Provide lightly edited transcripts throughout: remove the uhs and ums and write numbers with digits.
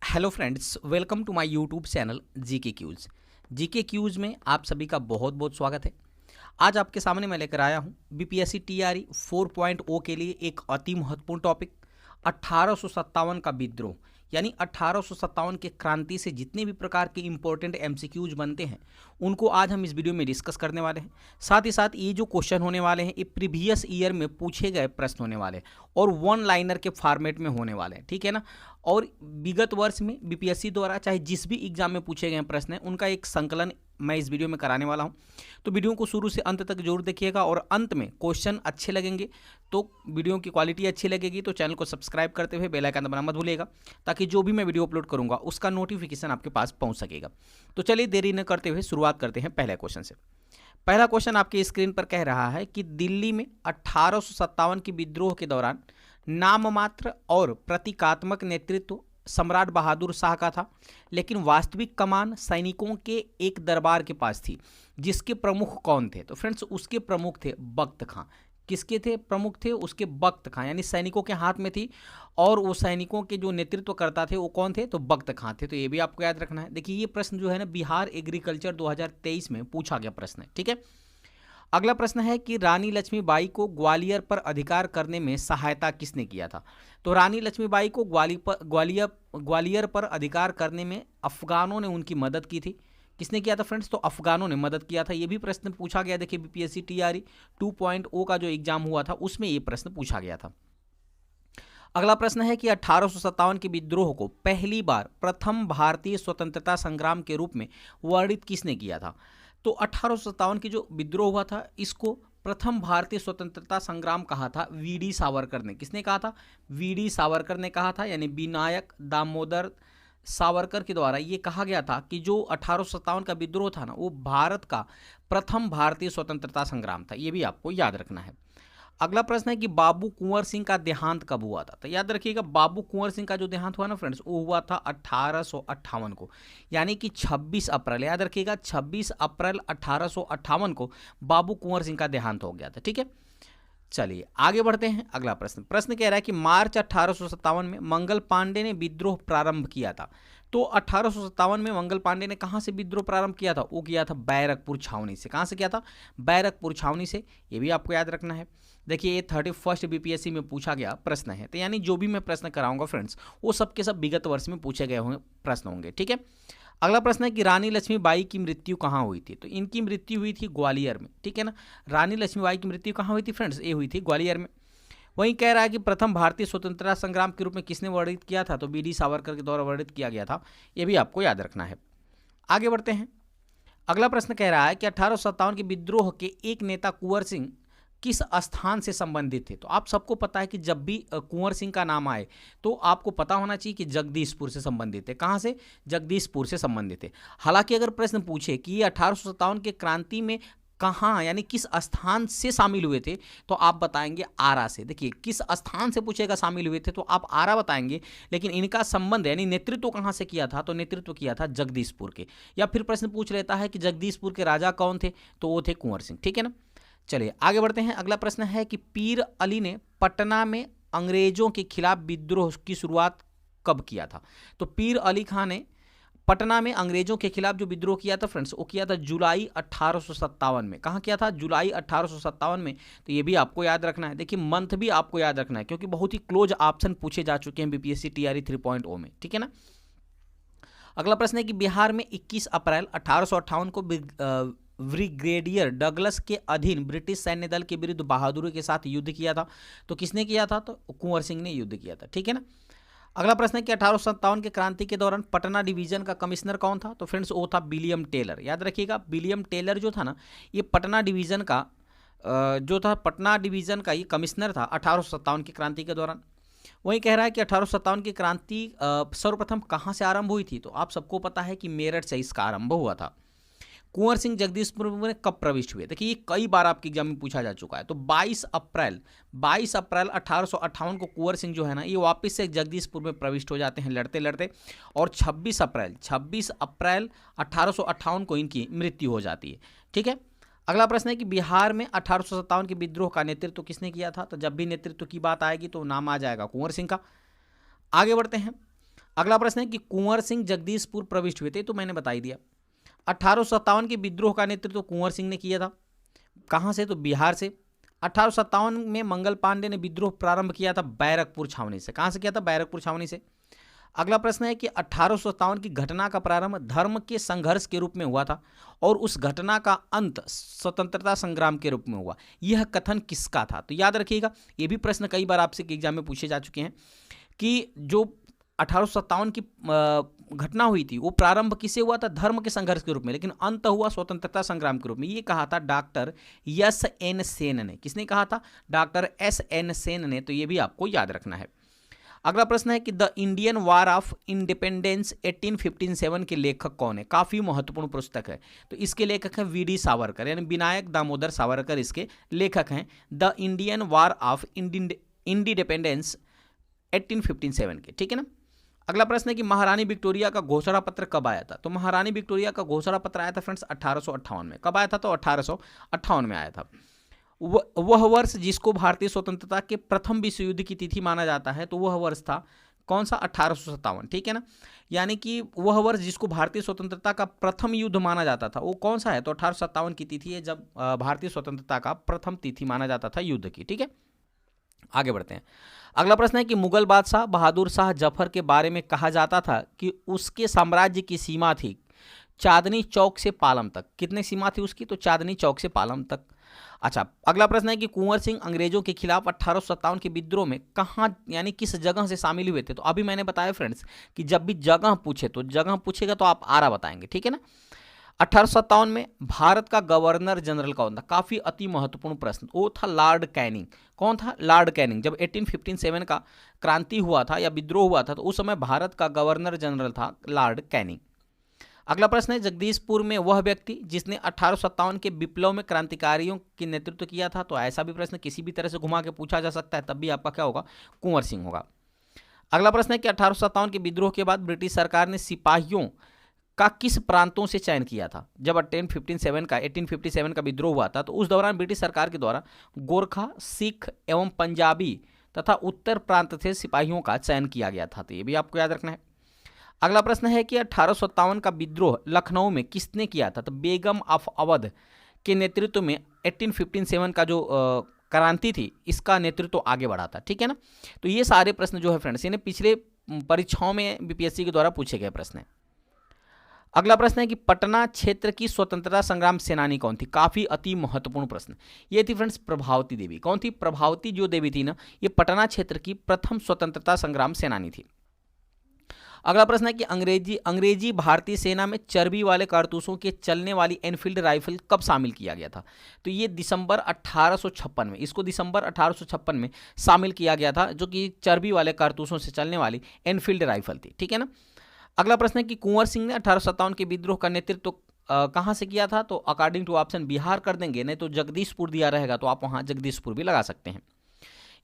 Hello friends, welcome to my YouTube channel GK quiz. GK quiz में आप सभी का बहुत बहुत स्वागत है। आज आपके सामने मैं लेकर आया हूं बीपीएससी टीआरई 4.0 के लिए एक अति महत्वपूर्ण टॉपिक 1857 का विद्रोह, यानी 1857 के क्रांति से जितने भी प्रकार के इंपॉर्टेंट एमसीक्यूज बनते हैं उनको आज हम इस वीडियो में डिस्कस करने वाले हैं। साथ ही साथ ये जो क्वेश्चन होने वाले हैं ये प्रीवियस ईयर में पूछे गए प्रश्न होने वाले हैं और वन लाइनर के फॉर्मेट में होने वाले हैं, ठीक है ना। और विगत वर्ष में बीपीएससी द्वारा चाहे जिस भी एग्जाम में पूछे गए प्रश्न हैं उनका एक संकलन मैं इस वीडियो में कराने वाला हूं। तो वीडियो को शुरू से अंत तक जरूर देखिएगा और अंत में क्वेश्चन अच्छे लगेंगे तो वीडियो की क्वालिटी अच्छी लगेगी तो चैनल को सब्सक्राइब करते हुए बेल आइकन दबाना मत भूलिएगा, ताकि जो भी मैं वीडियो अपलोड करूंगा उसका नोटिफिकेशन आपके पास पहुंच सकेगा। तो चलिए देरी न करते हुए शुरुआत करते हैं पहले क्वेश्चन से। पहला क्वेश्चन आपके स्क्रीन पर कह रहा है कि दिल्ली में 1857 के विद्रोह के दौरान नाममात्र और प्रतीकात्मक नेतृत्व सम्राट बहादुर शाह का था, लेकिन वास्तविक कमान सैनिकों के एक दरबार के पास थी, जिसके प्रमुख कौन थे? तो फ्रेंड्स उसके प्रमुख थे बख्त खां। किसके थे प्रमुख? थे उसके बख्त खां, यानी सैनिकों के हाथ में थी और वो सैनिकों के जो नेतृत्व करता थे वो कौन थे? तो बख्त खां थे। तो ये भी आपको याद रखना है। देखिए ये प्रश्न जो है ना बिहार एग्रीकल्चर 2023 में पूछा गया प्रश्न है, ठीक है। अगला प्रश्न है कि रानी लक्ष्मीबाई को ग्वालियर पर अधिकार करने में सहायता किसने किया था? तो रानी लक्ष्मीबाई को ग्वालियर पर अधिकार करने में अफगानों ने उनकी मदद की थी। किसने किया था फ्रेंड्स? तो अफगानों ने मदद किया था। ये भी प्रश्न पूछा गया। देखिए बीपीएससी टीआरई 2.0 का जो एग्जाम हुआ था उसमें ये प्रश्न पूछा गया था। अगला प्रश्न है कि 1857 के विद्रोह को पहली बार प्रथम भारतीय स्वतंत्रता संग्राम के रूप में वर्णित किसने किया था? तो 1857 की जो विद्रोह हुआ था इसको प्रथम भारतीय स्वतंत्रता संग्राम कहा था वीडी सावरकर ने। किसने कहा था? वीडी सावरकर ने कहा था, यानी विनायक दामोदर सावरकर के द्वारा ये कहा गया था कि जो 1857 का विद्रोह था ना वो भारत का प्रथम भारतीय स्वतंत्रता संग्राम था। ये भी आपको याद रखना है। अगला प्रश्न है कि बाबू कुंवर सिंह का देहांत कब हुआ था? तो याद रखिएगा बाबू कुंवर सिंह का जो देहांत हुआ ना फ्रेंड्स वो हुआ था 1858 को, यानी कि 26 अप्रैल। याद रखिएगा 26 अप्रैल 1858 को बाबू कुंवर सिंह का देहांत हो गया था, ठीक है। चलिए आगे बढ़ते हैं। अगला प्रश्न कह रहा है कि मार्च 1857 में मंगल पांडे ने विद्रोह प्रारंभ किया था। तो 1857 में मंगल पांडे ने कहां से विद्रोह प्रारंभ किया था? वो किया था बैरकपुर छावनी से। कहां से किया था? बैरकपुर छावनी से। ये भी आपको याद रखना है। देखिए ये 31st बीपीएससी में पूछा गया प्रश्न है, तो यानी जो भी मैं प्रश्न कराऊंगा फ्रेंड्स वो सबके सब विगत वर्ष में पूछे गए होंगे प्रश्न होंगे, ठीक है। अगला प्रश्न है कि रानी लक्ष्मीबाई की मृत्यु कहाँ हुई थी? तो इनकी मृत्यु हुई थी ग्वालियर में, ठीक है ना। रानी लक्ष्मीबाई की मृत्यु कहाँ हुई थी फ्रेंड्स? ये हुई थी ग्वालियर में। वहीं कह रहा है कि प्रथम भारतीय स्वतंत्रता संग्राम के रूप में किसने वर्णित किया था? तो बीडी सावरकर के द्वारा वर्णित किया गया था। ये भी आपको याद रखना है। आगे बढ़ते हैं। अगला प्रश्न कह रहा है कि 1857 के विद्रोह के एक नेता कुंवर सिंह किस स्थान से संबंधित थे? तो आप सबको पता है कि जब भी कुंवर सिंह का नाम आए तो आपको पता होना चाहिए कि जगदीशपुर से संबंधित है। कहाँ से? जगदीशपुर से संबंधित है। हालांकि अगर प्रश्न पूछे कि ये 1857 के क्रांति में कहाँ यानी किस स्थान से शामिल हुए थे तो आप बताएंगे आरा से। देखिए किस स्थान से पूछेगा शामिल हुए थे तो आप आरा बताएंगे, लेकिन इनका संबंध यानी नेतृत्व कहाँ से किया था? तो नेतृत्व किया था जगदीशपुर के। या फिर प्रश्न पूछ लेता है कि जगदीशपुर के राजा कौन थे? तो वो थे कुंवर सिंह, ठीक है ना। चलिए आगे बढ़ते हैं। अगला प्रश्न है कि पीर अली ने पटना में अंग्रेजों के खिलाफ विद्रोह की शुरुआत कब किया था? तो पीर अली खां ने पटना में अंग्रेजों के खिलाफ जो विद्रोह किया था फ्रेंड्स वो किया था जुलाई 1857 में। कहाँ किया था? जुलाई 1857 में। तो ये भी आपको याद रखना है। देखिए मंथ भी आपको याद रखना है क्योंकि बहुत ही क्लोज ऑप्शन पूछे जा चुके हैं बीपीएससी टीआरई 3.0 में, ठीक है ना। अगला प्रश्न है कि बिहार में 21 अप्रैल 1858 को ब्रिगेडियर डगलस के अधीन ब्रिटिश सैन्य दल के विरुद्ध बहादुरी के साथ युद्ध किया था। तो किसने किया था? तो कुंवर सिंह ने युद्ध किया था, ठीक है ना। अगला प्रश्न है कि 1857 के क्रांति के दौरान पटना डिवीजन का कमिश्नर कौन था? तो फ्रेंड्स वो था विलियम टेलर। याद रखिएगा विलियम टेलर जो था ना ये पटना डिवीजन का ये कमिश्नर था 1857 की क्रांति के दौरान। वही कह रहा है कि 1857 की क्रांति सर्वप्रथम कहाँ से आरंभ हुई थी? तो आप सबको पता है कि मेरठ से इसका आरंभ हुआ था। कुंवर सिंह जगदीशपुर में कब प्रविष्ट हुए? देखिए ये कई बार आपके एग्जाम में पूछा जा चुका है। तो 22 अप्रैल 1858 को कुंवर सिंह जो है ना ये वापस से जगदीशपुर में प्रविष्ट हो जाते हैं लड़ते लड़ते, और 26 अप्रैल 1858 को इनकी मृत्यु हो जाती है, ठीक है। अगला प्रश्न है कि बिहार में 1857 के विद्रोह का नेतृत्व किसने किया था? तो जब भी नेतृत्व की बात आएगी तो नाम आ जाएगा कुंवर सिंह का। आगे बढ़ते हैं। अगला प्रश्न है कि कुंवर सिंह जगदीशपुर प्रविष्ट हुए थे, तो मैंने बता ही दिया। 1857 के विद्रोह का नेतृत्व कुंवर सिंह ने किया था। कहाँ से? तो बिहार से। 1857 में मंगल पांडे ने विद्रोह प्रारंभ किया था बैरकपुर छावनी से। कहाँ से किया था? बैरकपुर छावनी से। अगला प्रश्न है कि 1857 की घटना का प्रारंभ धर्म के संघर्ष के रूप में हुआ था और उस घटना का अंत स्वतंत्रता संग्राम के रूप में हुआ। यह कथन किसका था? तो याद रखिएगा, ये भी प्रश्न कई बार आपसे एग्जाम में पूछे जा चुके हैं कि जो 1857 की घटना हुई थी वो प्रारंभ किसे हुआ था? धर्म के संघर्ष के रूप में, लेकिन अंत हुआ स्वतंत्रता संग्राम के रूप में। ये कहा था डॉक्टर एस एन सेन ने। किसने कहा था? डॉक्टर एस एन सेन ने। तो ये भी आपको याद रखना है। अगला प्रश्न है कि the Indian war of independence 1857 के लेखक कौन है? काफी महत्वपूर्ण पुस्तक है। तो इसके लेखक हैं वी डी सावरकर, यानी विनायक दामोदर सावरकर इसके लेखक हैं। The Indian war of independence 1857 के, ठीक है ना। अगला प्रश्न है कि महारानी विक्टोरिया का घोषणा पत्र कब आया था? तो महारानी विक्टोरिया का घोषणा पत्र आया था फ्रेंड्स 1858 में। कब आया था? तो 1858 में आया था। वह वर्ष जिसको भारतीय स्वतंत्रता के प्रथम विश्व युद्ध की तिथि माना जाता है, तो वह वर्ष था कौन सा? 1857, ठीक है ना। यानी कि वह वर्ष जिसको भारतीय स्वतंत्रता का प्रथम युद्ध माना जाता था वो कौन सा है? तो 1857 की तिथि है जब भारतीय स्वतंत्रता का प्रथम तिथि माना जाता था युद्ध की, ठीक है। आगे बढ़ते हैं। अगला प्रश्न है कि मुगल बादशाह बहादुर शाह जफर के बारे में कहा जाता था कि उसके साम्राज्य की सीमा थी चांदनी चौक से पालम तक। कितनी सीमा थी उसकी? तो चांदनी चौक से पालम तक। अच्छा, अगला प्रश्न है कि कुंवर सिंह अंग्रेजों के खिलाफ 1857 के विद्रोह में कहाँ यानी किस जगह से शामिल हुए थे? तो अभी मैंने बताया फ्रेंड्स कि जब भी जगह पूछे तो जगह पूछेगा तो आप आरा बताएंगे, ठीक है ना। 1857 में भारत का गवर्नर जनरल कौन था? काफी अति महत्वपूर्ण प्रश्न। वो था लॉर्ड कैनिंग। कौन था? Lord Canning. जब 1857 का क्रांति हुआ था या विद्रोह हुआ था तो उस समय भारत का गवर्नर जनरल था लॉर्ड कैनिंग। अगला प्रश्न है जगदीशपुर में वह व्यक्ति जिसने 1857 के विप्लव में क्रांतिकारियों की नेतृत्व किया था। तो ऐसा भी प्रश्न किसी भी तरह से घुमा के पूछा जा सकता है, तब भी आपका क्या होगा? कुंवर सिंह होगा। अगला प्रश्न है कि 1857 के विद्रोह के बाद ब्रिटिश सरकार ने सिपाहियों का किस प्रांतों से चयन किया था? जब 1857 का विद्रोह हुआ था तो उस दौरान ब्रिटिश सरकार के द्वारा गोरखा, सिख एवं पंजाबी तथा उत्तर प्रांत से सिपाहियों का चयन किया गया था। तो ये भी आपको याद रखना है। अगला प्रश्न है कि 1857 का विद्रोह लखनऊ में किसने किया था? तो बेगम ऑफ अवध के नेतृत्व में 1857 का जो क्रांति थी इसका नेतृत्व आगे बढ़ा था, ठीक है ना। तो ये सारे प्रश्न जो है फ्रेंड्स इन्हें पिछले परीक्षाओं में बीपीएससी के द्वारा पूछे गए प्रश्न है। अगला प्रश्न है कि पटना क्षेत्र की स्वतंत्रता संग्राम सेनानी कौन थी? काफी अति महत्वपूर्ण प्रश्न। ये थी फ्रेंड्स प्रभावती देवी। कौन थी? प्रभावती जो देवी थी ना, ये पटना क्षेत्र की प्रथम स्वतंत्रता संग्राम सेनानी थी। अगला प्रश्न है कि अंग्रेजी भारतीय सेना में चर्बी वाले कारतूसों के चलने वाली एनफील्ड राइफल कब शामिल किया गया था? तो ये दिसंबर 1856 में, इसको दिसंबर 1856 में शामिल किया गया था, जो कि चर्बी वाले कारतूसों से चलने वाली एनफील्ड राइफल थी, ठीक है ना। अगला प्रश्न है कि कुंवर सिंह ने 1857 के विद्रोह का नेतृत्व कहाँ से किया था? तो अकॉर्डिंग टू ऑप्शन बिहार कर देंगे, नहीं तो जगदीशपुर दिया रहेगा तो आप वहाँ जगदीशपुर भी लगा सकते हैं।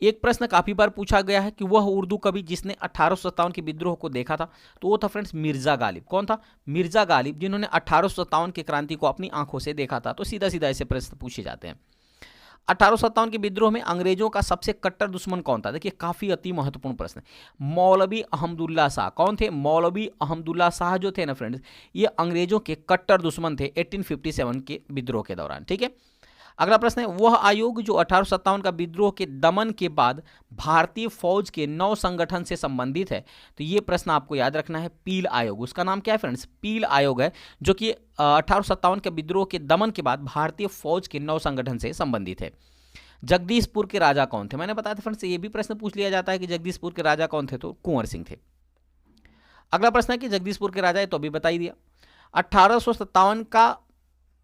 एक प्रश्न काफी बार पूछा गया है कि वह उर्दू कवि जिसने 1857 के विद्रोह को देखा था, तो वो था फ्रेंड्स मिर्जा गालिब। कौन था? मिर्जा गालिब, जिन्होंने 1857 के क्रांति को अपनी आंखों से देखा था। तो सीधा सीधा ऐसे प्रश्न पूछे जाते हैं। 1857 के विद्रोह में अंग्रेजों का सबसे कट्टर दुश्मन कौन था? देखिए काफी अति महत्वपूर्ण प्रश्न। मौलवी अहमदुल्ला शाह। कौन थे? मौलवी अहमदुल्ला शाह जो थे ना फ्रेंड्स, ये अंग्रेजों के कट्टर दुश्मन थे 1857 के विद्रोह के दौरान, ठीक है। अगला प्रश्न है वह आयोग जो 1857 का विद्रोह के दमन के बाद भारतीय फौज के नौ संगठन से संबंधित है। तो ये प्रश्न आपको याद रखना है, पील आयोग। उसका नाम क्या है फ्रेंड्स? पील आयोग है, जो कि 1857 के विद्रोह के दमन के बाद भारतीय फौज के नौ संगठन से संबंधित है। जगदीशपुर के राजा कौन थे? मैंने बताया था फ्रेंड्स, ये भी प्रश्न पूछ लिया जाता है कि जगदीशपुर के राजा कौन थे, तो कुंवर सिंह थे। अगला प्रश्न है कि जगदीशपुर के राजा है, तो अभी बता ही दिया। 1857 का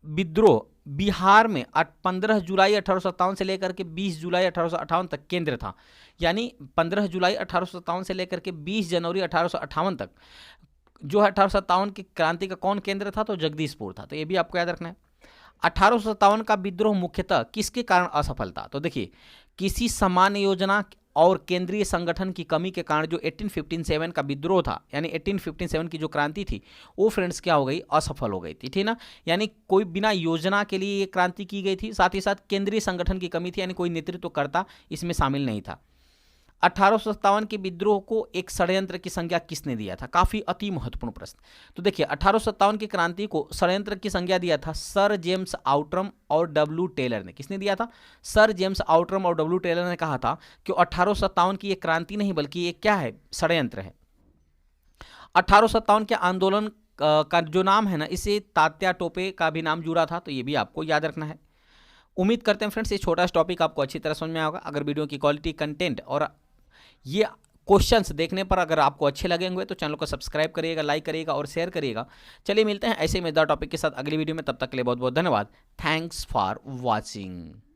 विद्रोह बिहार में 15 जुलाई 1857 से लेकर के 20 जुलाई 1858 तक केंद्र था। यानी 15 जुलाई 1857 से लेकर के 20 जनवरी 1858 तक जो है 1857 की क्रांति का कौन केंद्र था? तो जगदीशपुर था। तो ये भी आपको याद रखना है। 1857 का विद्रोह मुख्यतः किसके कारण असफल था? तो देखिए किसी सामान्य योजना और केंद्रीय संगठन की कमी के कारण जो 1857 का विद्रोह था, यानी 1857 की जो क्रांति थी वो फ्रेंड्स क्या हो गई? असफल हो गई थी, ठीक ना। यानी कोई बिना योजना के लिए ये क्रांति की गई थी, साथ ही साथ केंद्रीय संगठन की कमी थी, यानी कोई नेतृत्वकर्ता इसमें शामिल नहीं था। 1857 के विद्रोह को एक षड्यंत्र की संज्ञा किसने दिया था? काफी अति महत्वपूर्ण प्रश्न। तो देखिए 1857 की क्रांति को षड्यंत्र की संज्ञा दिया था सर जेम्स आउट्रम और डब्ल्यू टेलर ने। किसने दिया था? सर जेम्स आउट्रम और डब्ल्यू टेलर ने कहा था कि 1857 की एक क्रांति नहीं बल्कि ये क्या है? षड्यंत्र है। 1857 के आंदोलन का जो नाम है ना, इसे तात्या टोपे का भी नाम जुड़ा था, तो ये भी आपको याद रखना है। उम्मीद करते हैं फ्रेंड्स ये छोटा सा टॉपिक आपको अच्छी तरह समझ में आया होगा। अगर वीडियो की क्वालिटी, कंटेंट और ये क्वेश्चंस देखने पर अगर आपको अच्छे लगे होंगे तो चैनल को सब्सक्राइब करिएगा, लाइक करिएगा और शेयर करिएगा। चलिए मिलते हैं ऐसे मजेदार टॉपिक के साथ अगली वीडियो में, तब तक के लिए बहुत बहुत धन्यवाद। Thanks for watching.